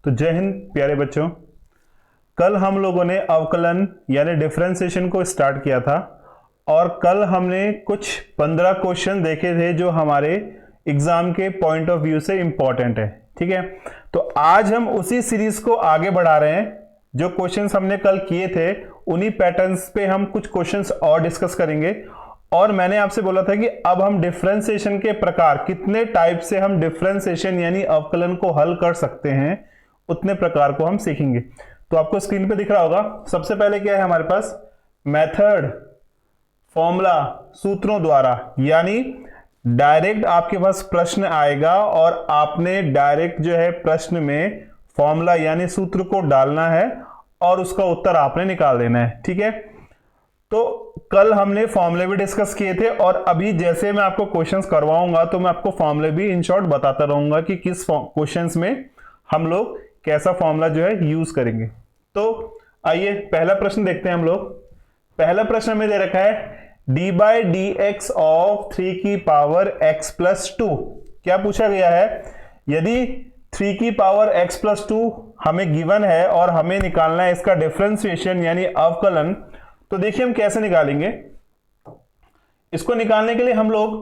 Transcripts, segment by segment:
तो जय हिंद प्यारे बच्चों। कल हम लोगों ने अवकलन यानी डिफरेंशिएशन को स्टार्ट किया था और कल हमने कुछ 15 क्वेश्चन देखे थे जो हमारे एग्जाम के पॉइंट ऑफ व्यू से इंपॉर्टेंट है। ठीक है, तो आज हम उसी सीरीज को आगे बढ़ा रहे हैं। जो क्वेश्चंस हमने कल किए थे उन्हीं पैटर्न्स पे हम कुछ क्वेश्चंस और डिस्कस करेंगे। और मैंने आपसे बोला था कि अब हम डिफरेंशिएशन के प्रकार, कितने टाइप से हम डिफरेंशिएशन यानी अवकलन को हल कर सकते हैं, उतने प्रकार को हम सीखेंगे। तो आपको स्क्रीन पे दिख रहा होगा, सबसे पहले क्या है हमारे पास, मेथड, फॉर्मूला, सूत्रों द्वारा, यानी डायरेक्ट आपके पास प्रश्न आएगा और आपने डायरेक्ट जो है प्रश्न में फॉर्मूला यानी सूत्र को डालना है और उसका उत्तर आपने निकाल देना है। ठीक है, तो कल हमने फॉर्मूले भी डिस्कस किए थे और अभी जैसे मैं आपको क्वेश्चंस करवाऊंगा तो मैं आपको फॉर्मूले भी इन शॉर्ट बताता रहूंगा कि किस क्वेश्चंस में हम लोग कैसा फॉर्मूला जो है यूज करेंगे। तो आइए पहला प्रश्न देखते हैं हम लोग। पहला प्रश्न में दे रखा है D by d x of 3 की पावर एक्स प्लस 2। क्या पूछा गया है, यदि 3 की पावर एक्स प्लस 2 हमें गिवन है और हमें निकालना है इसका डिफरेंशिएशन यानी अवकलन, तो देखिए हम कैसे निकालेंगे। इसको निकालने के लिए हम लोग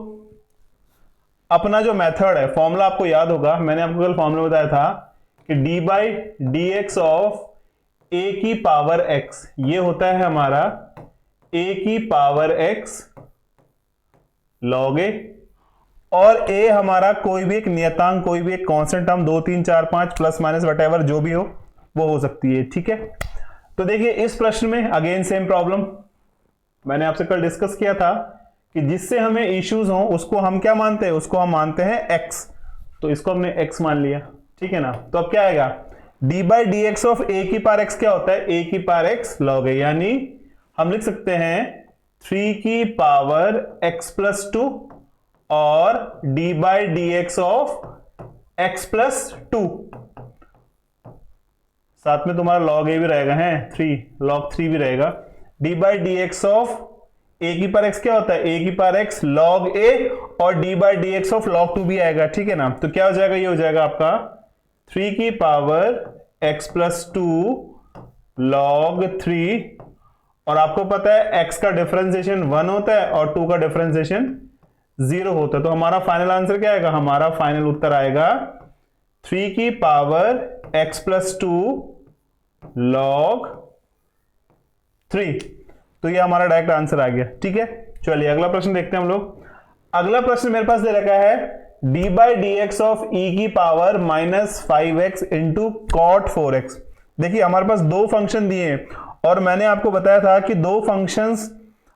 अपना जो मेथड है, फॉर्मूला आपको याद होगा, मैंने आपको कल फॉर्मूला बताया था कि d by d x of a की पावर एक्स, ये होता है हमारा ए की पावर एक्स लॉग ए, और ए हमारा कोई भी एक नियतांक, कोई भी एक कांस्टेंट, हम 2 3 4 5 प्लस माइनस वटेवर जो भी हो वो हो सकती है। ठीक है, तो देखिए इस प्रश्न में अगेन सेम प्रॉब्लम मैंने आपसे कल डिस्कस किया था कि जिससे हमें इश्यूज हो उसको हम क्या मानते हैं, उसको हम मानते हैं x। तो इसको हमने x मान लिया, ठीक है ना। तो अब क्या आएगा, d by d x of a की पावर x क्या होता है, a की पावर x लॉग a, यानी हम लिख सकते हैं 3 की पावर x प्लस 2 और d by d x of x plus 2, साथ में तुम्हारा log a भी रहेगा, है 3 log 3 भी रहेगा। d by d x of a की पावर x क्या होता है, a की पावर x log a, और d by d x of log 2 भी आएगा। ठीक है ना, तो क्या हो जाएगा, ये हो जाएगा आपका 3 की पावर x प्लस 2 log 3, और आपको पता है x का डिफरेंशिएशन 1 होता है और 2 का डिफरेंशिएशन 0 होता है। तो हमारा फाइनल आंसर क्या आएगा, हमारा फाइनल उत्तर आएगा 3 की पावर x प्लस 2 log 3। तो ये हमारा डायरेक्ट आंसर आ गया। ठीक है, चलिए अगला प्रश्न देखते हैं हम लोग। अगला प्रश्न मेरे पास दे रखा है d by d x of e की power minus 5x into cot 4x। देखिए हमारे पास दो फंक्शन दिए हैं और मैंने आपको बताया था कि दो फंक्शंस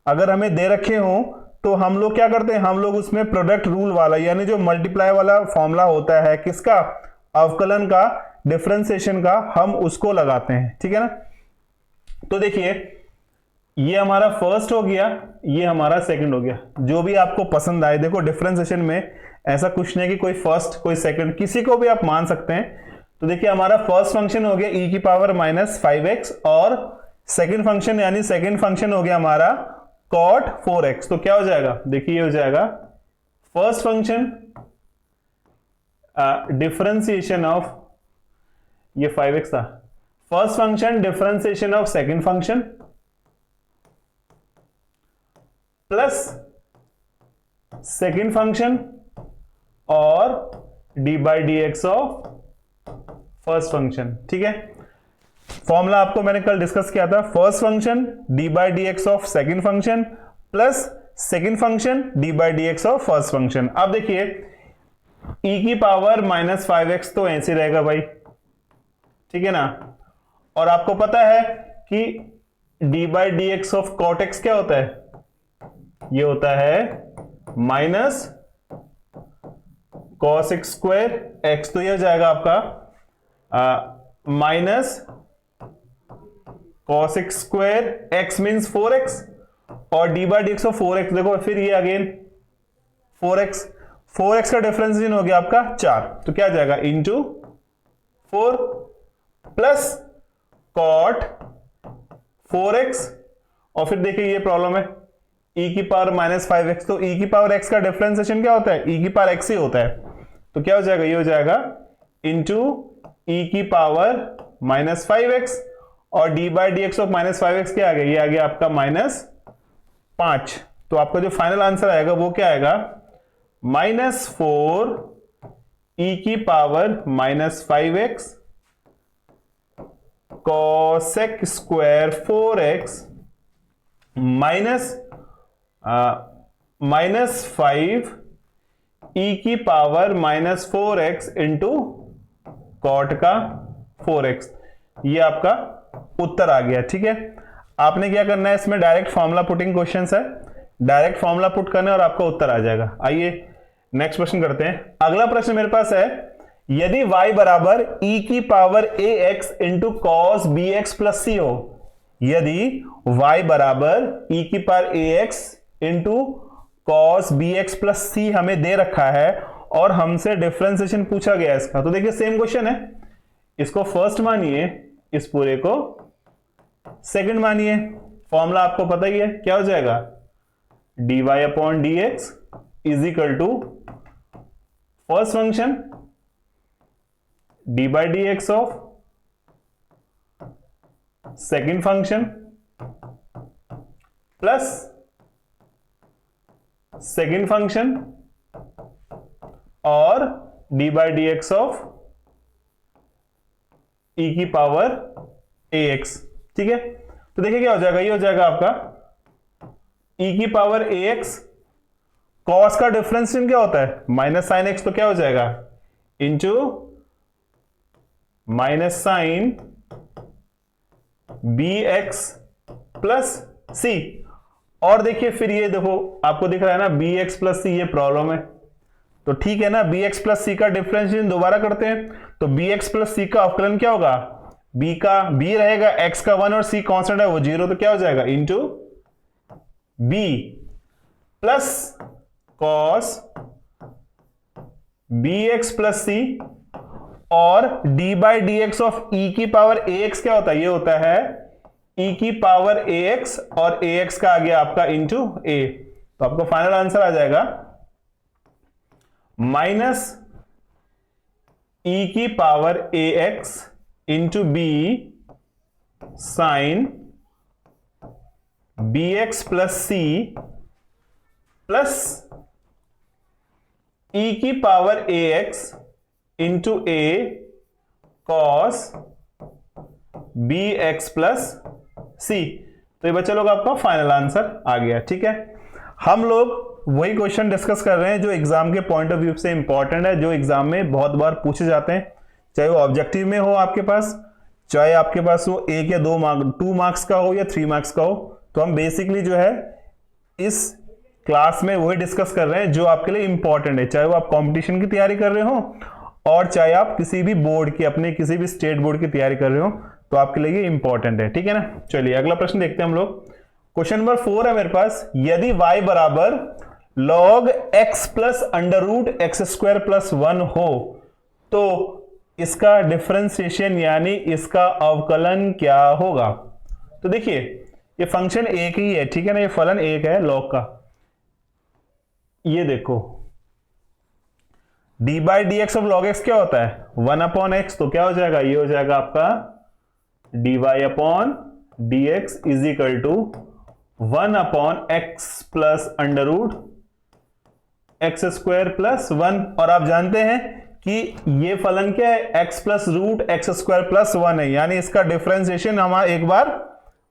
अगर हमें दे रखे हों तो हम लोग क्या करते हैं, हम लोग उसमें प्रोडक्ट रूल वाला यानी जो मल्टीप्लाई वाला फॉर्मूला होता है किसका, अवकलन का, डिफरेंशिएशन का, हम उसको लगाते हैं। ठीक है ना। तो देखिए ये हमारा फर्स्ट हो गया, ये हमारा सेकंड हो गया, जो भी आपको पसंद आए। देखो डिफरेंशिएशन में ऐसा कुछ नहीं कि कोई फर्स्ट कोई सेकंड, किसी को भी आप मान सकते हैं। तो देखिए हमारा फर्स्ट फंक्शन हो गया e की पावर माइनस 5x और सेकंड फंक्शन यानी सेकंड फंक्शन हो गया हमारा cot 4x। तो क्या हो जाएगा, देखिए ये हो जाएगा फर्स्ट फंक्शन डिफरेंशिएशन ऑफ, ये 5x था, first function differentiation of second function plus second function और d by d x of first function. ठीक है, फॉर्मूला आपको मैंने कल डिस्कस किया था, first function d by d x of second function plus second function d by d x of first function. अब देखिए e की पावर माइनस 5x तो ऐसे रहेगा भाई, ठीक है ना। और आपको पता है कि d by d x of cot x क्या होता है, ये होता है minus cos x square x, तो ये हो जाएगा आपका minus cos x square x means 4x और d by d x of 4x, देखो फिर ये अगेन 4x का डिफरेंशिएशन हो गया आपका 4, तो क्या आ जाएगा इंटू 4 प्लस कॉट 4x, और फिर देखिए ये प्रॉब्लम है e की पावर माइनस 5x, तो e की पावर x का डिफरेंशिएशन क्या होता है, e की पावर x ही होता है। तो क्या हो जाएगा, ये हो जाएगा इंटू ई की पावर -5x और d by d x of -5x क्या आ गया, ये आ गया आपका -5। तो आपका जो फाइनल आंसर आएगा वो क्या आएगा, -4 ई की power -5x cosec square 4x -5 ई की पावर -4x इंटू कॉट का 4x। ये आपका उत्तर आ गया। ठीक है, आपने क्या करना है, इसमें डायरेक्ट फॉर्मूला पुटिंग क्वेश्चन है, डायरेक्ट फॉर्मूला पुट करना है और आपका उत्तर आ जाएगा। आइए नेक्स्ट क्वेश्चन करते हैं। अगला प्रश्न मेरे पास है, यदि y बराबर e की power ax into cos b x plus c हो, यदि y बराबर e की power ax into cos b x plus c हमें दे रखा है और हमसे डिफरेंशिएशन पूछा गया इसका, तो देखिए सेम क्वेश्चन है, इसको फर्स्ट मानिए, इस पूरे को सेकंड मानिए। फॉर्मूला आपको पता ही है, क्या हो जाएगा, dy upon d x is equal to first function d by d x of second function plus second function और d by d x of e की पावर ए एक्स। ठीक है, तो देखिए क्या हो जाएगा, ये हो जाएगा आपका ई की पावर ए एक्स, कॉस का डिफरेंशिएशन क्या होता है माइनस साइन एक्स, तो क्या हो जाएगा into minus sine b x plus c. और देखिए फिर ये देखो आपको दिख रहा है ना बी एक्स प्लस सी, ये प्रॉब्लम है, तो ठीक है ना, बी एक्स प्लस सी का डिफरेंशिएशन दोबारा करते हैं, तो बी एक्स प्लस सी का अवकलन क्या होगा, b का b रहेगा, x का 1 और c कांस्टेंट है वो 0, तो क्या हो जाएगा into b plus cos b x plus c और d by d x of e की पावर ax क्या होता है, ये होता है e की पावर ax और ax का आ गया आपका इंटू a, तो आपको फाइनल आंसर आ जाएगा माइनस e की power ax into b sine b x plus c plus e की power a x into a cos b x plus c. तो ये बच्चा लोग आपका फाइनल आंसर आ गया। ठीक है, हम लोग वही क्वेश्चन डिस्कस कर रहे हैं जो एग्जाम के पॉइंट ऑफ व्यू से इंपॉर्टेंट है, जो एग्जाम में बहुत बार पूछे जाते हैं, चाहे वो ऑब्जेक्टिव में हो आपके पास, चाहे आपके पास वो 1 या 2 मार्क्स का हो या 3 मार्क्स का हो। तो हम बेसिकली जो है इस क्लास में वही डिस्कस कर रहे हैं जो आपके लिए इंपॉर्टेंट है, चाहे वो आप कंपटीशन की तैयारी कर रहे हो और चाहे आप किसी भी बोर्ड की, अपने किसी भी स्टेट बोर्ड की तैयारी कर रहे हो, तो आपके लिए ये इंपॉर्टेंट है। ठीक है ना, चलिए अगला प्रश्न देखते हैं हम लोग। क्वेश्चन नंबर 4 है मेरे पास, यदि y बराबर log x plus under root x square plus 1 हो तो इसका डिफरेंशिएशन यानी इसका अवकलन क्या होगा। तो देखिए ये फंक्शन एक ही है, ठीक है ना, ये फलन एक है log का। ये देखो D by d x of log x क्या होता है 1 अपॉन एक्स, तो क्या हो जाएगा, ये हो जाएगा आपका d y upon d x is equal to 1 upon x plus under root x square plus 1। और आप जानते हैं कि ये फलन क्या है, x plus root x square plus 1 है, यानी इसका डिफरेंशिएशन हम एक बार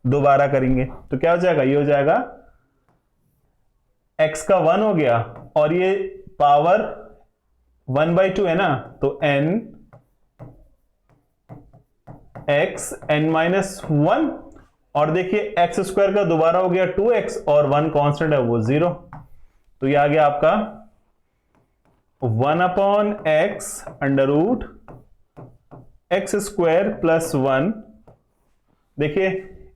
दोबारा करेंगे, तो क्या हो जाएगा, ये हो जाएगा x का 1 हो गया और ये पावर 1/2 है ना, तो n x n-1 और देखिए x स्क्वायर का दोबारा हो गया 2x और 1 कांस्टेंट है वो 0, तो ये आ गया आपका 1 upon x under root x square plus 1। देखिए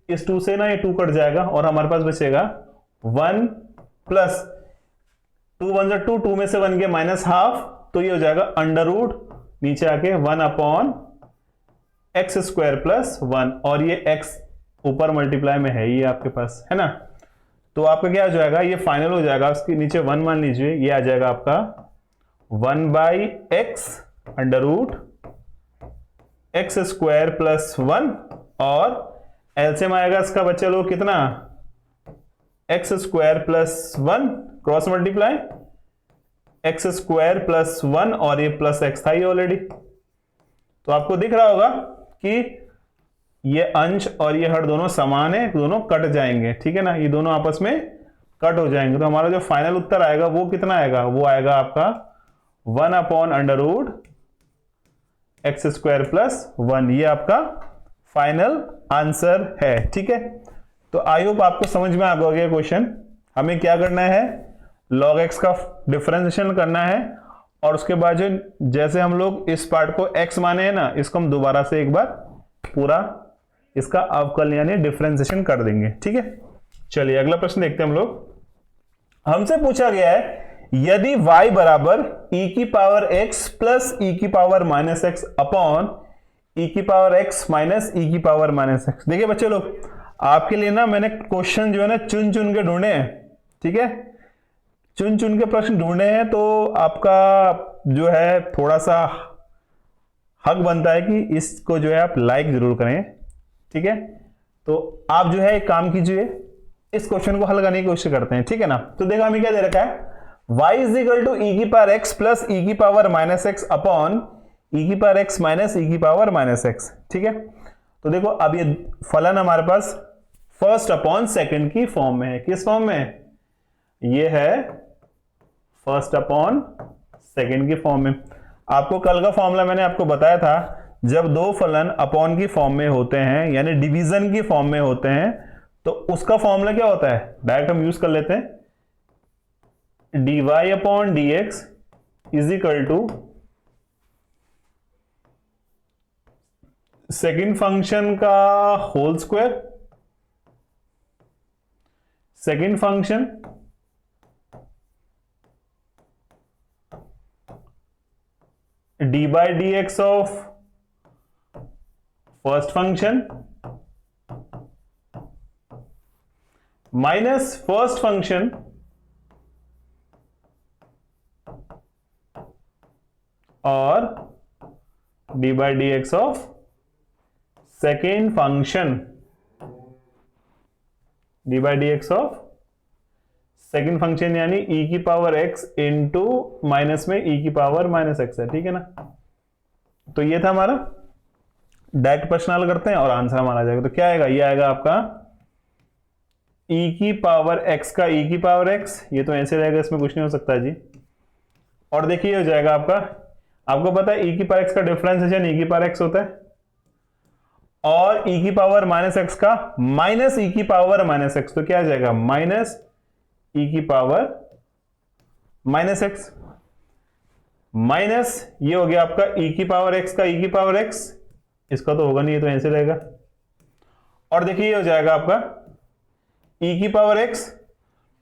इस 2 से ना ये 2 कट जाएगा और हमारे पास बचेगा 1 प्लस 2 1 जा 2, 2 में से 1 गया माइनस हाफ, तो ये हो जाएगा अंडर रूट नीचे आके 1 अपॉन एक्स स्क्वायर प्लस 1 और ये x ऊपर मल्टीप्लाई में है, ये आपके पास है ना, तो आपका क्या हो जाएगा, ये फाइनल हो जाएगा, उसके नीचे 1 मान लीजिए, ये आ जाएगा आपका 1/x under root x square plus 1 और एलसीएम आएगा इसका बच्चे लोग कितना, x square plus 1 cross multiply x square plus 1 और ये प्लस एक्स था ये ऑलरेडी। तो आपको दिख रहा होगा कि ये अंश और ये हर दोनों समान है, दोनों कट जाएंगे, ठीक है ना, ये दोनों आपस में कट हो जाएंगे। तो हमारा जो फाइनल उत्तर आएगा वो कितना आएगा, वो आएगा आपका 1/√x² प्लस 1। ये आपका फाइनल आंसर है, ठीक है। तो आई होप आपको समझ में आ गया क्वेश्चन। हमें क्या करना है, log x का डिफरेंशिएशन करना है और उसके बाद जो जैसे हम लोग इस पार्ट को x माने हैं ना, इसको हम दोबारा से एक बार पूरा इसका अवकलन यानी डिफरेंशिएशन कर देंगे, ठीक है। चलिए अगला प्रश्न देखते हैं हम लोग। हमसे पूछा गया है यदि y बराबर e की पावर x प्लस e की power minus x upon e की पावर x माइनस e की पावर माइनस x। देखिए बच्चे लोग, आपके लिए ना मैंने क्वेश्चन जो है ना चुन चुन के ढूंढे हैं, ठीक है, चुन चुन के प्रश्न ढूंढे हैं। तो आपका जो है थोड़ा सा हक बनता है कि इसको जो है आप लाइक जरूर करें, ठीक है। तो आप जो है एक काम कीजिए, इस क्वेश्चन को हल करने की कोशिश करते हैं, ठीक है ना। तो देखो हमें क्या दे रखा है, y is equal to e की पावर x प्लस ई की पावर माइनस एक्स अपॉन ई की पावर x माइनस ई की पावर माइनस एक्स, ठीक है। तो देखो अब ये फलन हमारे पास फर्स्ट अपॉन सेकंड की फॉर्म में है। किस फॉर्म में, ये है फर्स्ट अपॉन सेकंड की फॉर्म में। आपको कल का फॉर्मूला मैंने आपको बताया था, जब दो फलन अपॉन की फॉर्म में होते हैं यानी डिवीजन की फॉर्म में होते हैं तो उसका फॉर्मूला क्या होता है, डायरेक्ट हम यूज कर लेते हैं, dy upon dx is equal to second function का whole square, second function d by d x of first function minus first function और d by d x of second function, d by d x of second function यानी e की power x into minus में e की power minus x है, ठीक है ना। तो ये था हमारा, डायरेक्ट प्रश्न हल करते हैं और आंसर हमारा आ जाएगा। तो क्या आएगा, ये आएगा आपका e की पावर x का e की पावर x, ये तो ऐसे रहेगा, इसमें कुछ नहीं हो सकता जी। और देखिए हो जाएगा आपका, आपको पता है e की पावर x का डिफरेंशिएशन e की पावर x होता है और e की पावर माइनस एक्स का माइनस e की पावर माइनस एक्स। तो क्या आ जाएगा, माइनस e की पावर माइनस एक्स माइनस ये हो गया आपका e की पावर x का e की पावर x, इसका तो होगा नहीं, ये तो ऐसे रहेगा। और देखिए ये हो जाएगा आपका e की पावर x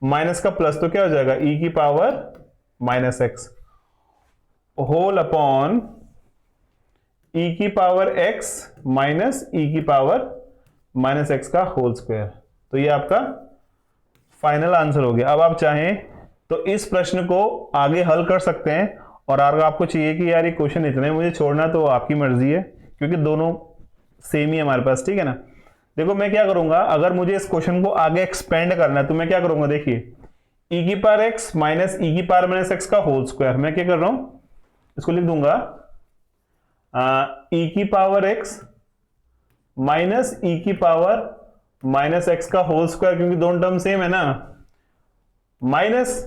माइनस का प्लस, तो क्या हो जाएगा e की power minus x whole upon e की पावर x माइनस e की पावर माइनस एक्स का होल स्क्वायर। तो ये आपका फाइनल आंसर हो गया। अब आप चाहें तो इस प्रश्न को आगे हल कर सकते हैं, और अगर आपको चाहिए कि यार ये क्वेश्चन इतने मुझे छोड़ना, तो आपकी मर्जी है, क्योंकि दोनों सेम ही हमारे पास, ठीक है ना। देखो मैं क्या करूंगा, अगर मुझे इस क्वेश्चन को आगे एक्सपेंड करना है तो मैं क्या करूंगा, देखिए e की पावर x माइनस e की पावर माइनस एक्स का होल स्क्वायर, मैं क्या कर रहा हूं, इसको लिख दूंगा e की पावर x माइनस e की पावर माइनस एक्स का होल स्क्वायर, क्योंकि दोनों टर्म सेम है ना, माइनस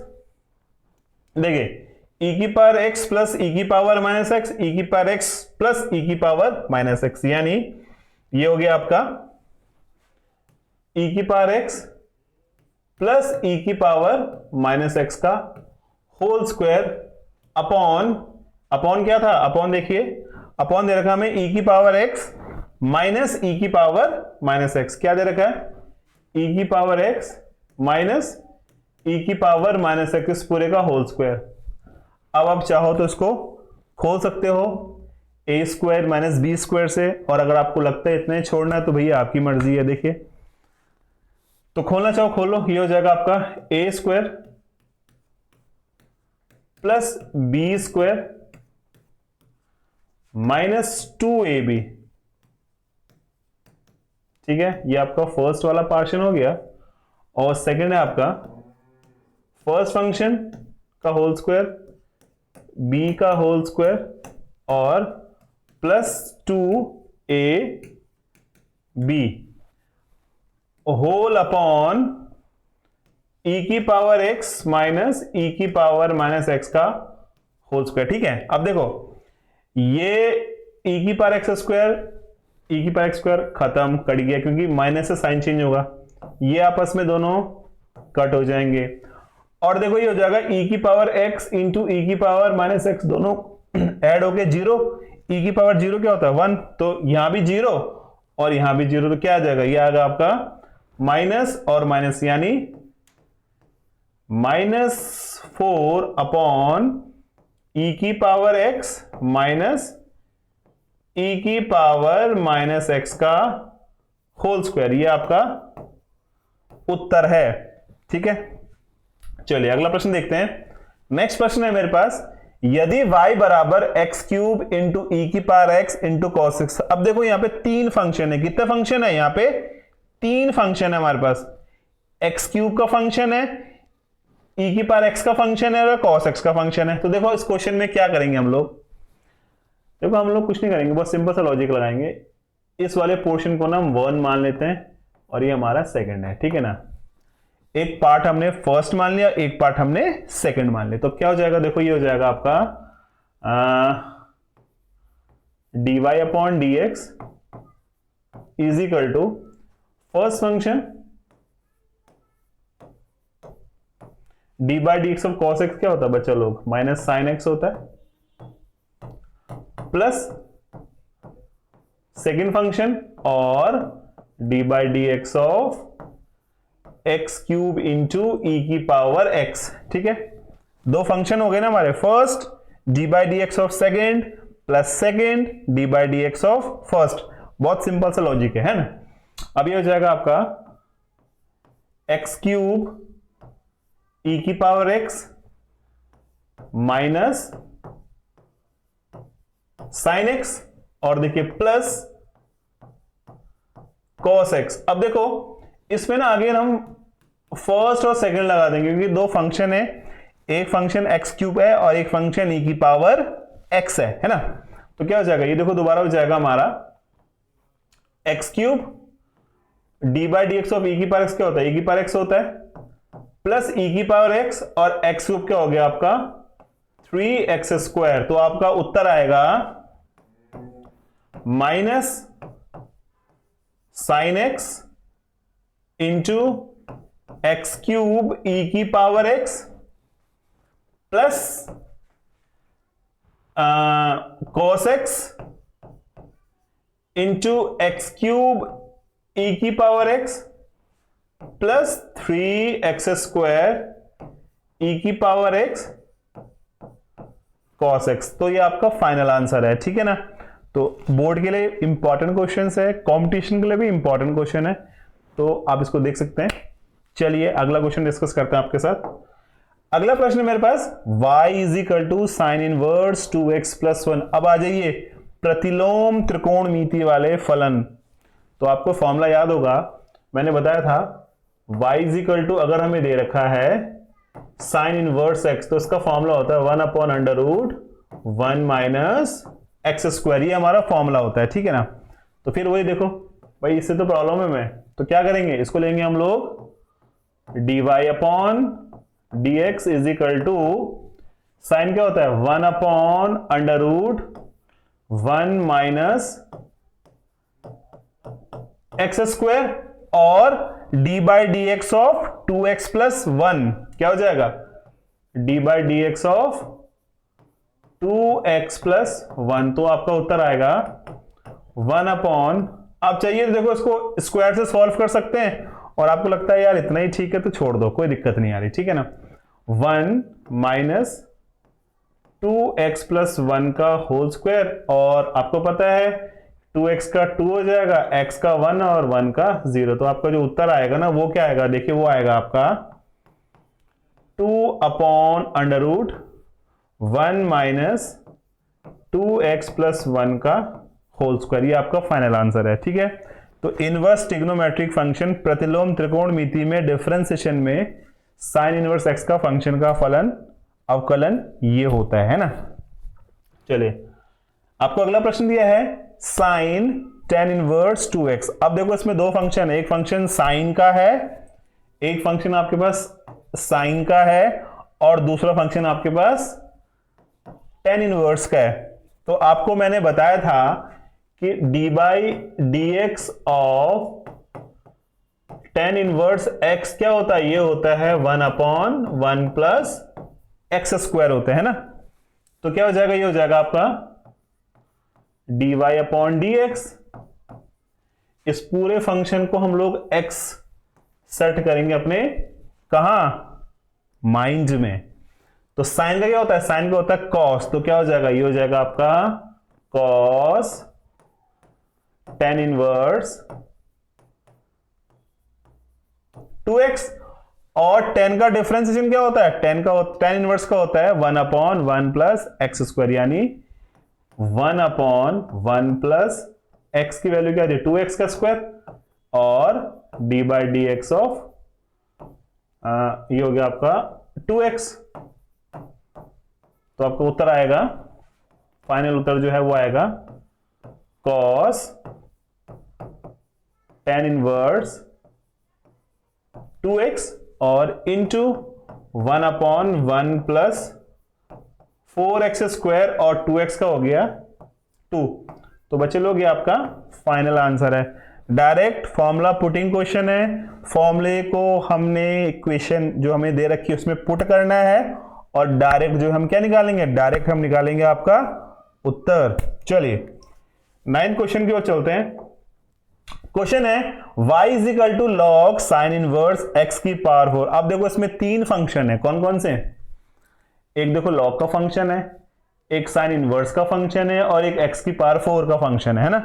देखिए e की पावर x प्लस e की पावर माइनस एक्स, e की पावर x प्लस e की पावर माइनस एक्स, यानी ये हो गया आपका e की पावर x प्लस e की पावर माइनस एक्स का होल स्क्वायर अपॉन, अपॉन क्या था, अपॉन देखिए अपॉन दे रखा हमें e की पावर x माइनस e की पावर माइनस एक्स, क्या दे रखा है e की पावर x माइनस e की पावर माइनस एक्स पूरे का होल स्क्वायर। अब आप चाहो तो इसको खोल सकते हो a square minus b square से, और अगर आपको लगता है इतने छोड़ना है तो भैया आपकी मर्जी है। देखिए तो खोलना चाहो खोलो, ये हो जाएगा आपका a square plus b square minus 2ab ठीक है, ये आपका फर्स्ट वाला पार्शन हो गया। और सेकंड है आपका फर्स्ट फंक्शन का होल स्क्वायर, बी का होल स्क्वायर और plus 2ab whole upon e की पावर x माइनस e की पावर माइनस x का होल स्क्वायर। ठीक है, अब देखो ये e की पावर x स्क्वायर, e की पावर x स्क्वायर खत्म, कट गया क्योंकि माइनस से साइन चेंज होगा, ये आपस में दोनों कट हो जाएंगे। और देखो ये हो जाएगा e की पावर x इंटू e की पावर माइनस x, दोनों ऐड होके 0। e की पावर 0 क्या होता है 1, तो यहां भी 0 और यहां भी 0, तो क्या आ जाएगा, ये आएगा आपका माइनस और माइनस, यानी -4 अपॉन e की पावर x माइनस e की पावर माइनस x का होल स्क्वायर, ये आपका उत्तर है। ठीक है, चलिए अगला प्रश्न देखते हैं। नेक्स्ट प्रश्न है मेरे पास, यदि y बराबर एक्स क्यूब इंटू ई की power x into cos x. अब देखो यहां पे 3 फंक्शन है, कितने फंक्शन है यहां पे 3 फंक्शन है हमारे पास, एक्स क्यूब का फंक्शन है, ई की पावर x का फंक्शन है और कॉस एक्स का फंक्शन है। तो देखो इस क्वेश्चन में क्या करेंगे हम लोग, देखो हम लोग कुछ नहीं करेंगे, बहुत सिंपल सा लॉजिक लगाएंगे। इस वाले पोर्शन को ना हम 1 मान लेते हैं और ये हमारा सेकंड है। ठीक है ना, एक पार्ट हमने फर्स्ट मान लिया, एक पार्ट हमने सेकंड मान लिया, तो क्या हो जाएगा, देखो ये हो जाएगा आपका dy upon d x is equal to first function d by d x of cos x क्या होता है बच्चा लोग, माइनस साइन एक्स होता है, प्लस सेकेंड फंक्शन और d by d x of x cube into e की power x. ठीक है, 2 फंक्शन हो गए ना हमारे, first D by d x of second plus second D by d x of first. बहुत सिंपल सा लॉजिक है ना। अब ये हो जाएगा आपका एक्स क्यूब ई की power x minus sine x और देखिए प्लस कॉस एक्स। अब देखो इसमें ना आगे हम फर्स्ट और सेकंड लगा देंगे क्योंकि 2 फंक्शन है, एक फंक्शन एक्स क्यूब है और एक फंक्शन ई की पावर एक्स है ना। तो क्या हो जाएगा, ये देखो दोबारा हो जाएगा हमारा x cube d by d x of e की पावर एक्स क्या होता है, ई की पावर एक्स होता है, प्लस ई की पावर एक्स और एक्स क्यूब क्या हो गया आपका 3x स्क्वायर। तो आपका उत्तर आएगा minus sine x into x cube e की power x plus cos x into x cube e की power x plus 3x square e की पावर एक्स कॉस एक्स। तो ये आपका फाइनल आंसर है। ठीक है ना, तो बोर्ड के लिए इंपॉर्टेंट क्वेश्चन है, कंपटीशन के लिए भी इंपॉर्टेंट क्वेश्चन है, तो आप इसको देख सकते हैं। चलिए अगला क्वेश्चन डिस्कस करते हैं आपके साथ। अगला प्रश्न है मेरे पास, y is equal to sine inverse 2x plus 1। अब आ जाइए प्रतिलोम त्रिकोणमिति वाले फलन। तो आपको फॉर्मूला याद होगा, मैंने बताया था y इज इक्वल टू, अगर हमें दे रखा है साइन इनवर्स x, तो इसका फॉर्मूला होता है 1 upon under root 1 minus x square, ये हमारा फॉर्मूला होता है। ठीक है ना, तो फिर वही देखो भाई, इससे तो प्रॉब्लम है मैं, तो क्या करेंगे, इसको लेंगे हम लोग dy upon d x is equal to sine क्या होता है 1 upon under root 1 minus x square और d by d x of 2x plus 1 क्या हो जाएगा, d by d x of 2x plus 1। तो आपका उत्तर आएगा 1 अपॉन, आप चाहिए देखो इसको स्क्वायर से सॉल्व कर सकते हैं, और आपको लगता है यार इतना ही ठीक है तो छोड़ दो, कोई दिक्कत नहीं आ रही। ठीक है ना, 1 माइनस 2x प्लस 1 का होल स्क्वायर, और आपको पता है 2x का 2 हो जाएगा, x का 1 और 1 का 0। तो आपका जो उत्तर आएगा ना वो क्या आएगा, देखिए वो आएगा आपका 2 upon under root 1 minus 2x plus 1 का होल स्क्वायर। ये आपका फाइनल आंसर है। ठीक है, तो इनवर्स ट्रिग्नोमेट्रिक फंक्शन प्रतिलोम त्रिकोणमिति में डिफरेंशिएशन में साइन इनवर्स एक्स का फंक्शन का फलन अवकलन ये होता है ना। चलिए आपको अगला प्रश्न दिया है साइन tan इनवर्स 2x। अब देखो इसमें दो फंक्शन है, एक फंक्शन साइन का है, एक फंक्शन आपके पास साइन का है और दूसरा फंक्शन आपके पास tan इनवर्स का है। तो आपको मैंने बताया था कि d by d x of tan inverse x क्या होता है, ये होता है 1/1 प्लस एक्स स्क्वायर होता है ना। तो क्या हो जाएगा, ये हो जाएगा आपका dy अपॉन डी एक्स। इस पूरे फंक्शन को हम लोग x सेट करेंगे अपने कहां, माइंड में। तो साइन का क्या होता है, साइन का होता है कॉस। तो क्या हो जाएगा, ये हो जाएगा आपका कॉस tan इनवर्स 2x। और tan का डिफरेंशिएशन क्या होता है, tan इनवर्स का होता है 1/1 प्लस एक्स स्क्वायर, यानी 1/1 प्लस x की वैल्यू क्या है 2x का स्क्वायर और d by d x of ये हो गया आपका 2x। तो आपका उत्तर आएगा, फाइनल उत्तर जो है वो आएगा cos tan इनवर्स 2x और इंटू 1/1 प्लस 4x स्क्वायर और 2x का हो गया 2। तो बच्चे लोग ये आपका फाइनल आंसर है। डायरेक्ट फॉर्मूला पुटिंग क्वेश्चन है, फॉर्मूले को हमने इक्वेशन जो हमें दे रखी है उसमें पुट करना है और डायरेक्ट जो हम क्या निकालेंगे, डायरेक्ट हम निकालेंगे आपका उत्तर। चलिए 9th क्वेश्चन की ओर चलते हैं। क्वेश्चन है y is equal to log sine inverse x की पावर 4। अब देखो इसमें तीन फंक्शन है, कौन कौन से, एक देखो लॉग का फंक्शन है, एक साइन इनवर्स का फंक्शन है और एक x की पावर 4 का फंक्शन है ना।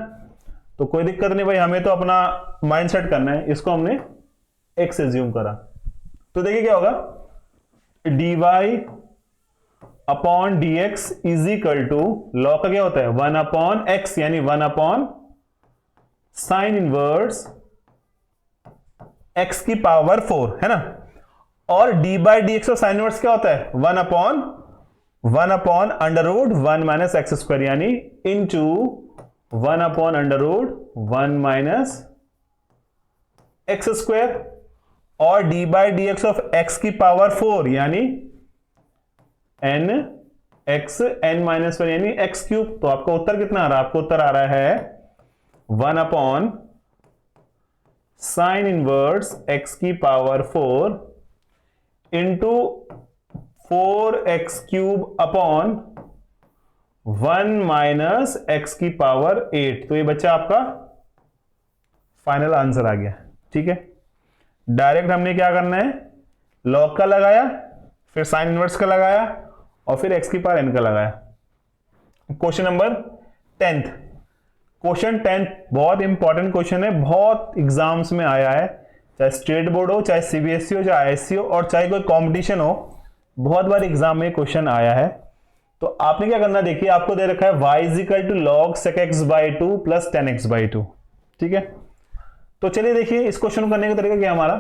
तो कोई दिक्कत नहीं भाई, हमें तो अपना माइंड सेट करना है, इसको हमने x एज्यूम करा। तो देखिए क्या होगा, dy upon d x is equal to log का क्या होता है 1/x, यानी 1/ साइन इनवर्स x की पावर 4 है ना। और डी बाई डी एक्स और साइन इनवर्स क्या होता है 1/1 under root 1 minus x square, यानी into 1/1 under root 1 minus x square और d by d x of x की पावर 4 यानी n x n माइनस 1 यानी एक्स क्यूब। तो आपका उत्तर कितना आ रहा है, आपको उत्तर आ रहा है 1/ साइन इनवर्स x की power 4 into 4x cube upon 1 minus x की पावर 8। तो ये बच्चा आपका फाइनल आंसर आ गया। ठीक है, डायरेक्ट हमने क्या करना है, लॉग का लगाया, फिर साइन इनवर्स का लगाया और फिर x की पावर n का लगाया। Question number 10th। Question 10th बहुत इंपॉर्टेंट क्वेश्चन है, बहुत एग्जाम्स में आया है, चाहे स्टेट बोर्ड हो, चाहे सीबीएसई हो, चाहे आईएससी हो और चाहे कोई कंपटीशन हो, बहुत बार एग्जाम में क्वेश्चन आया है। तो आपने क्या करना, देखिए आपको दे रखा है y is equal to log sec x by 2 plus tan x by 2। ठीक है, तो चलिए देखिए इस क्वेश्चन को करने का तरीका क्या हमारा।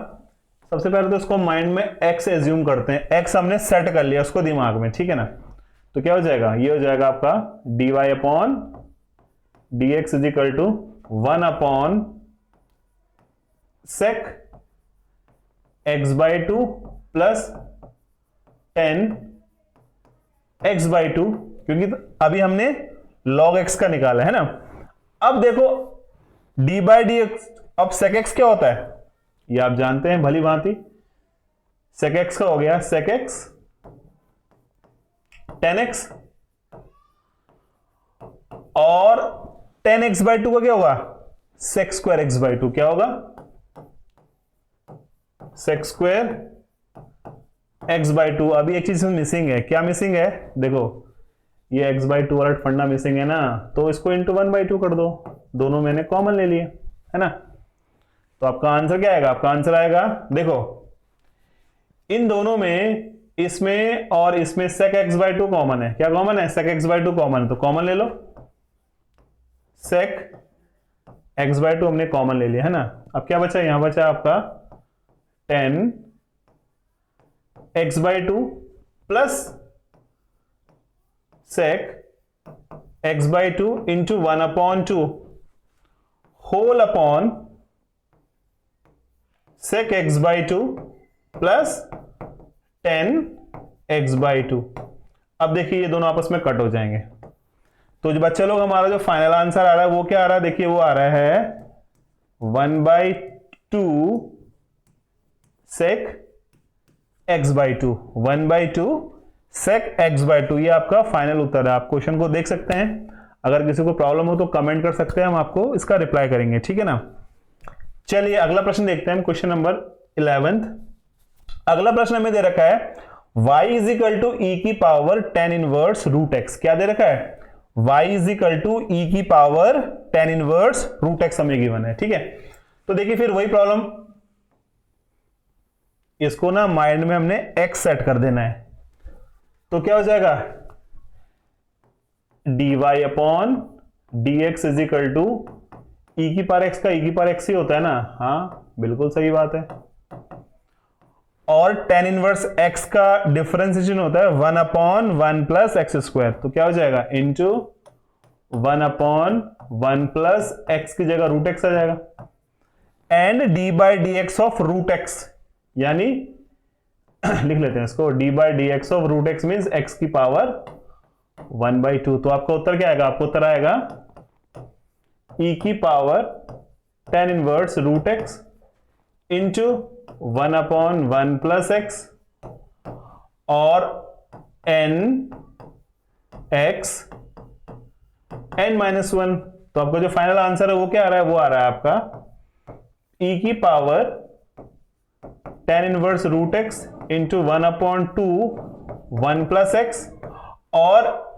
सबसे पहले तो इसको माइंड में x एज्यूम करते हैं, x हमने सेट कर लिया उसको दिमाग में, ठीक है ना। तो क्या हो जाएगा, ये हो जाएगा आपका dy upon d x is equal to 1 upon sec x by 2 plus tan x by 2, क्योंकि अभी हमने log x का निकाला है ना। अब देखो d बाई डी एक्स, अब sec x क्या होता है ये आप जानते हैं भली भांति, sec x का हो गया sec x tan x और tan x बाई 2 का क्या होगा sec स्क्वायर x बाई 2। क्या होगा sec स्क्वायर x बाई 2। अभी एक चीज मिसिंग है, क्या मिसिंग है, देखो ये x बाई 2 वाला फंडा मिसिंग है ना, तो इसको इंटू 1 बाई 2 कर दो, दोनों मैंने कॉमन ले लिए है ना। तो आपका आंसर क्या आएगा, आपका आंसर आएगा, देखो इन दोनों में, इसमें और इसमें sec x बाई 2 कॉमन है। क्या कॉमन है, sec x बाई 2 कॉमन है, तो कॉमन ले लो, sec x/2 हमने कॉमन ले लिया है ना। अब क्या बचा, यहां बचा आपका 10 x/2 plus sec x/2 into 1/2 whole upon sec x/2 plus 10 x/2। अब देखिए ये दोनों आपस में कट हो जाएंगे, तो जो बच्चे लोग हमारा जो फाइनल आंसर आ रहा है वो क्या आ रहा है, देखिए वो आ रहा है 1/2 sec x/2, 1/2 sec x/2। ये आपका फाइनल उत्तर है। आप क्वेश्चन को देख सकते हैं, अगर किसी को प्रॉब्लम हो तो कमेंट कर सकते हैं, हम आपको इसका रिप्लाई करेंगे, ठीक है ना। चलिए अगला प्रश्न देखते हैं, क्वेश्चन नंबर 11। अगला प्रश्न हमें दे रखा है y is equal to e की पावर 10 इनवर्स रूट एक्स। क्या दे रखा है, y is equal to e की पावर 10 इनवर्स रूट एक्स हमें गिवन है, ठीक है। तो देखिए फिर वही प्रॉब्लम, इसको ना माइंड में हमने x सेट कर देना है, तो क्या हो जाएगा dy upon dx is equal to e की पावर एक्स का ई की पावर एक्स ही होता है ना, हाँ बिल्कुल सही बात है। और tan इनवर्स x का डिफरेंशिएशन होता है 1/1 प्लस एक्स स्क्वायर, तो क्या हो जाएगा इंटू 1/1 प्लस एक्स की जगह रूट एक्स आ जाएगा, and d/dx of root x, यानी लिख लेते हैं इसको, d/dx of root x means x की पावर 1/2। तो आपका उत्तर क्या आएगा, आपको उत्तर आएगा e की power 10 inverse root x into 1/1 plus x और n x n-1। तो आपका जो फाइनल आंसर है वो क्या आ रहा है, वो आ रहा है आपका e की power 10 inverse root x into 1/2 1 plus x, और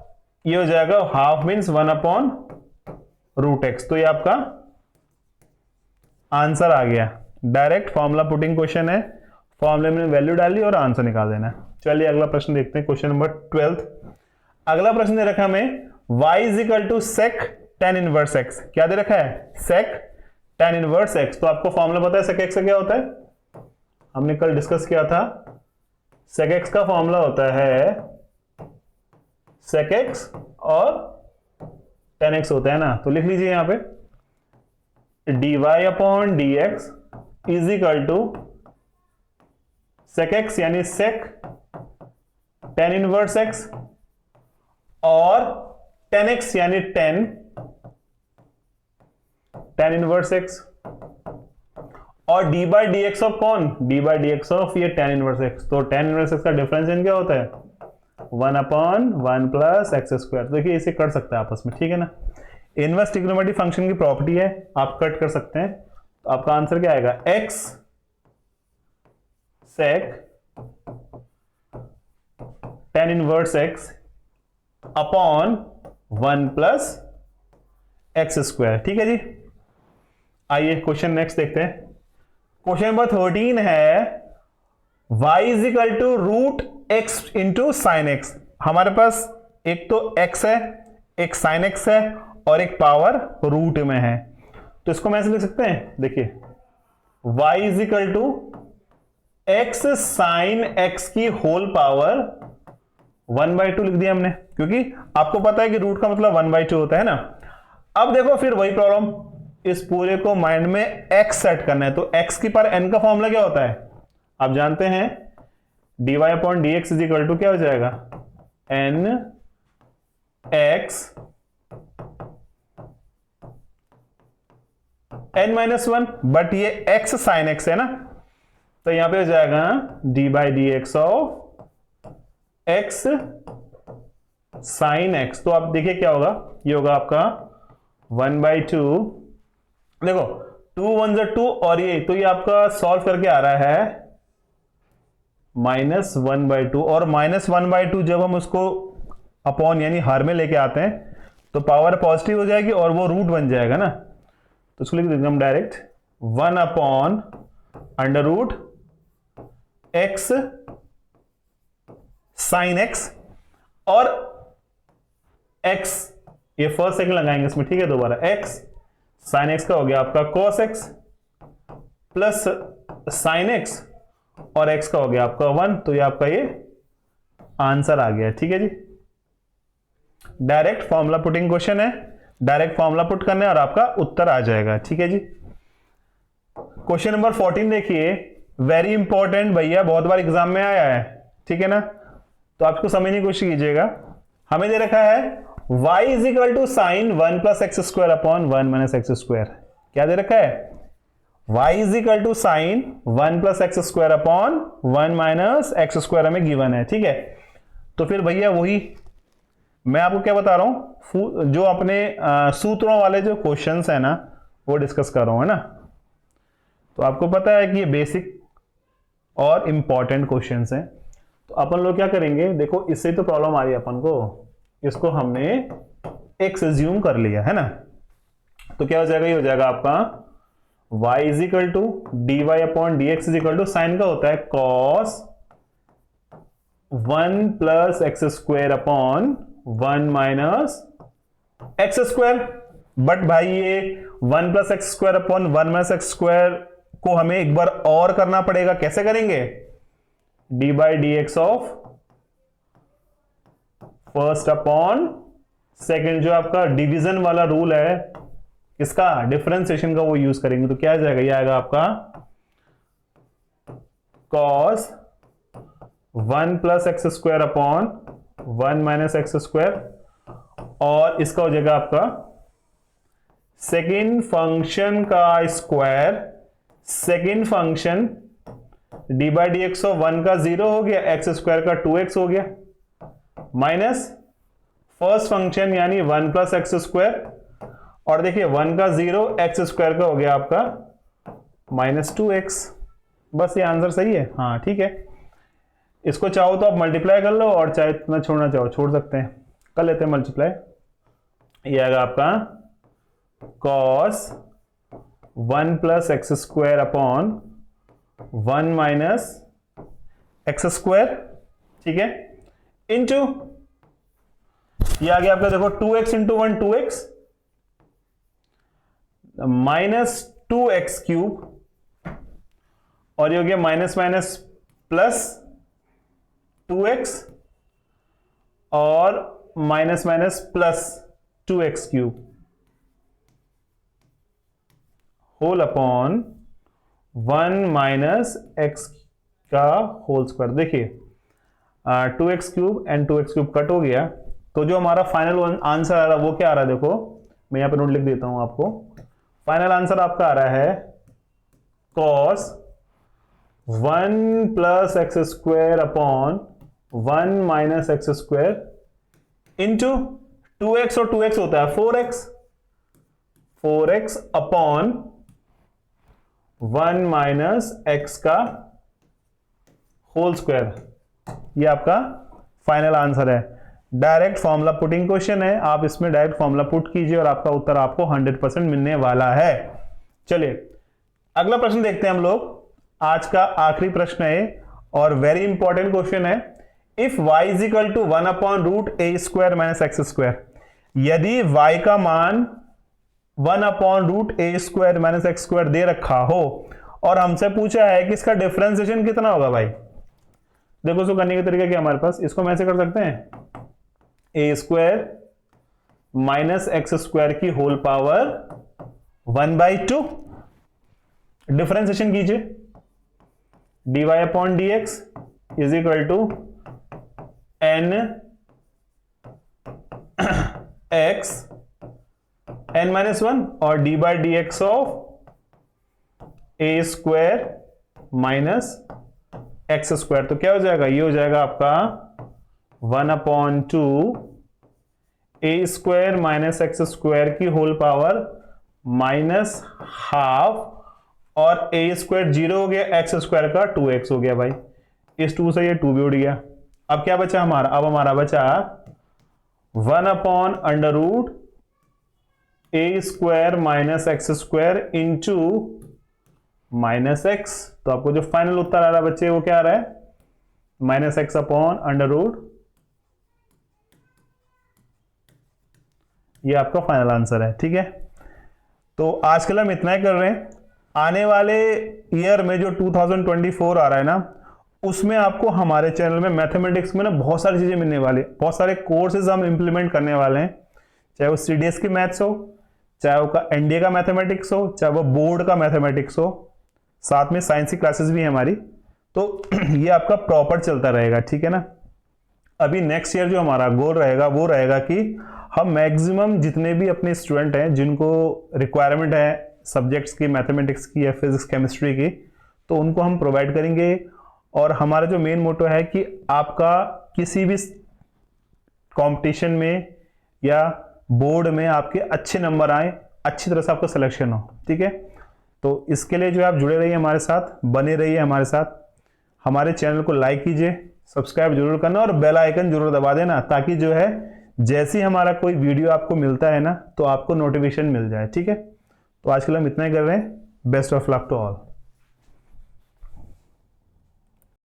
ये हो जाएगा हाफ मीन्स 1/रूट एक्स। तो ये आपका आंसर आ गया। डायरेक्ट फॉर्मूला पुटिंग क्वेश्चन है, फॉर्मूले में वैल्यू डाली और आंसर निकाल देना है। चलिए अगला प्रश्न देखते हैं, क्वेश्चन नंबर 12। अगला प्रश्न दे रखा हमें y is equal to sec tan inverse x। क्या दे रखा है, sec tan इनवर्स x। तो आपको फॉर्मूला पता है sec x से क्या होता है, हमने कल डिस्कस किया था। sec x का फॉर्मूला होता है sec x और tan x होता है ना, तो लिख लीजिए यहां पे dy upon dx is equal to sec x यानी sec tan इनवर्स x और tan x यानी tan इनवर्स x, और d/dx ऑफ कौन, d/dx ऑफ ये tan इनवर्स x। तो tan इनवर्स x का डिफरेंशिएशन क्या होता है 1/1 प्लस एक्स स्क्वायर। देखिए इसे कर सकते हैं आपस में, ठीक है ना। इनवर्स ट्रिग्नोमेट्रिक फंक्शन की प्रॉपर्टी है, आप कट कर सकते हैं। तो आपका आंसर क्या आएगा, x sec tan inverse x upon 1 plus x square, ठीक है जी। आइए क्वेश्चन नेक्स्ट देखते हैं। क्वेश्चन नंबर 13 है y is equal to root x into sine x. हमारे पास एक तो x है, एक साइन x है और एक पावर रूट में है, तो इसको मैं ऐसे लिख सकते हैं, देखिए y is equal to x sine x की होल पावर 1/2 लिख दिया हमने, क्योंकि आपको पता है कि रूट का मतलब 1/2 होता है ना। अब देखो फिर वही प्रॉब्लम, इस पूरे को माइंड में x सेट करना है, तो x की पावर n का फॉर्मूला क्या होता है, आप जानते हैं dy upon dx is equal to क्या हो जाएगा n x n-1, बट ये x साइन x है ना, तो यहां पे हो जाएगा d/dx of x sine x। तो आप देखिए क्या होगा, ये होगा आपका 1/2, देखो 2 1 2 और ये, तो ये आपका सॉल्व करके आ रहा है -1/2, और -1/2 जब हम उसको अपॉन यानी हर में लेके आते हैं तो पावर पॉजिटिव हो जाएगी और वो रूट बन जाएगा ना, तो इसको लिख देंगे हम डायरेक्ट 1/√x साइन x, और x ये फर्स्ट सेकंड लगाएंगे इसमें, ठीक है, दोबारा x साइन एक्स का हो गया आपका cos x plus sine x और एक्स का हो गया आपका 1, तो ये आपका ये आंसर आ गया। ठीक है जी, डायरेक्ट फॉर्मूला पुटिंग क्वेश्चन है, डायरेक्ट फॉर्मूला पुट करना है और आपका उत्तर आ जाएगा। ठीक है जी, क्वेश्चन नंबर 14 देखिए, वेरी इंपॉर्टेंट भैया, बहुत बार एग्जाम में आया है। ठीक है ना, तो आपको समझने की कोशिश कीजिएगा। हमें दे रखा है y is equal to sine 1 plus x square upon 1 minus x square. क्या दे रखा है? y is equal to sine 1 plus x square upon 1 minus x square हमें गिवन है। ठीक है, तो फिर भैया वही मैं आपको क्या बता रहा हूं, जो अपने सूत्रों वाले जो क्वेश्चंस है ना वो डिस्कस कर रहा हूं, है ना। तो आपको पता है कि ये बेसिक और इंपॉर्टेंट क्वेश्चंस हैं। तो अपन लोग क्या करेंगे, देखो इससे तो प्रॉब्लम आ रही है अपन को, इसको हमने एक्स एज्यूम कर लिया है ना। तो क्या हो जाएगा, ये हो जाएगा आपका y is equal to d y upon d x is equal to sine का होता है cos 1 plus x square upon 1 minus x square. But भाई ये 1 plus x square upon 1 minus x square को हमें एक बार और करना पड़ेगा। कैसे करेंगे? D by d x of first upon second, जो आपका डिवीजन वाला रूल है इसका, डिफरेंशिएशन का, वो यूज करेंगे। तो क्या आ जाएगा, ये आएगा आपका cos 1 plus x square upon 1 minus x square, और इसका हो जाएगा आपका सेकेंड फंक्शन का square, second function d by d x of 1 का 0 हो गया, एक्स स्क्वायर का 2x हो गया, माइनस फर्स्ट फंक्शन यानी 1 प्लस एक्स स्क्वायर, और देखिए 1 का 0 एक्स स्क्वायर का हो गया आपका माइनस 2x। बस ये आंसर सही है। हाँ ठीक है, इसको चाहो तो आप मल्टीप्लाई कर लो और चाहे इतना छोड़ना चाहो छोड़ सकते हैं, कर लेते हैं मल्टीप्लाई। ये आएगा आपका cos 1 plus x square upon 1 minus x square, ठीक है, इंटू ये आ गया आपका देखो 2x into 1 2x minus 2x cube, और ये हो गया माइनस माइनस प्लस 2x और minus minus plus 2x cube whole upon 1 minus x का होल स्क्वायर। देखिए 2x cube and 2x cube cut हो गया, तो जो हमारा फाइनल आंसर आ रहा है वो क्या आ रहा है, देखो मैं यहां पे नोट लिख देता हूं आपको। फाइनल आंसर आपका आ रहा है cos 1 plus x square upon 1 minus x square into 2x, और 2x होता है 4x अपॉन 1 माइनस एक्स का होल स्क्वायर। ये आपका फाइनल आंसर है। डायरेक्ट फॉर्मूला पुटिंग क्वेश्चन है, आप इसमें डायरेक्ट फॉर्मूला पुट कीजिए और आपका उत्तर आपको 100% मिलने वाला है। चलिए अगला प्रश्न देखते हैं हम लोग। आज का आखिरी प्रश्न है और वेरी इंपॉर्टेंट क्वेश्चन है। If y is equal to 1 upon root a square minus x square, यदि y का मान 1 upon root a square minus x square दे रखा हो और हमसे पूछा है कि इसका डिफरेंशिएशन कितना होगा। भाई देखो इसको करने का तरीका क्या हमारे पास, इसको हम ऐसे कर सकते हैं a square minus x square की होल पावर 1/2, डिफरेंशिएशन कीजिए, d y upon d x is equal to n x n minus 1 और d by d x of a square minus x square. तो क्या हो जाएगा, ये हो जाएगा आपका 1/2 a square minus x square की होल पावर माइनस हाफ, और ए स्क्वायर 0 हो गया, एक्स स्क्वायर का 2x हो गया। भाई इस 2 से ये 2 भी उड़ गया। अब क्या बचा हमारा, अब हमारा बचा 1/√ a square minus x square into minus x. तो आपको जो फाइनल उत्तर आ रहा है बच्चे वो क्या आ रहा है, माइनस एक्स अपॉन अंडर-रूट, ये आपका फाइनल आंसर है। ठीक है, तो आजकल हम इतना ही कर रहे हैं। आने वाले ईयर में जो 2024 आ रहा है ना, उसमें आपको हमारे चैनल में मैथमेटिक्स में ना बहुत सारी चीज़ें मिलने वाली, बहुत सारे कोर्सेज हम इंप्लीमेंट करने वाले हैं, चाहे वो CDS की मैथ्स हो, चाहे वो का NDA का मैथमेटिक्स हो, चाहे वो बोर्ड का मैथमेटिक्स हो, साथ में साइंस की क्लासेस भी है हमारी। तो ये आपका प्रॉपर चलता रहेगा, ठीक है ना। अभी नेक्स्ट ईयर जो हमारा गोल रहेगा वो रहेगा कि हम मैक्सिमम जितने भी अपने स्टूडेंट हैं जिनको रिक्वायरमेंट है सब्जेक्ट्स की, मैथमेटिक्स की या फिजिक्स केमिस्ट्री की, तो उनको हम प्रोवाइड करेंगे। और हमारा जो मेन मोटो है कि आपका किसी भी कंपटीशन में या बोर्ड में आपके अच्छे नंबर आए, अच्छी तरह से आपका सिलेक्शन हो, ठीक है। तो इसके लिए जो है आप जुड़े रहिए हमारे साथ, बने रहिए हमारे साथ। हमारे चैनल को लाइक कीजिए, सब्सक्राइब जरूर करना और बेल आइकन जरूर दबा देना, ताकि जो है जैसे ही हमारा कोई वीडियो आपको मिलता है ना, तो आपको नोटिफिकेशन मिल जाए, ठीक है। तो आज के लिए हम इतना ही कर रहे हैं। Best of luck to all.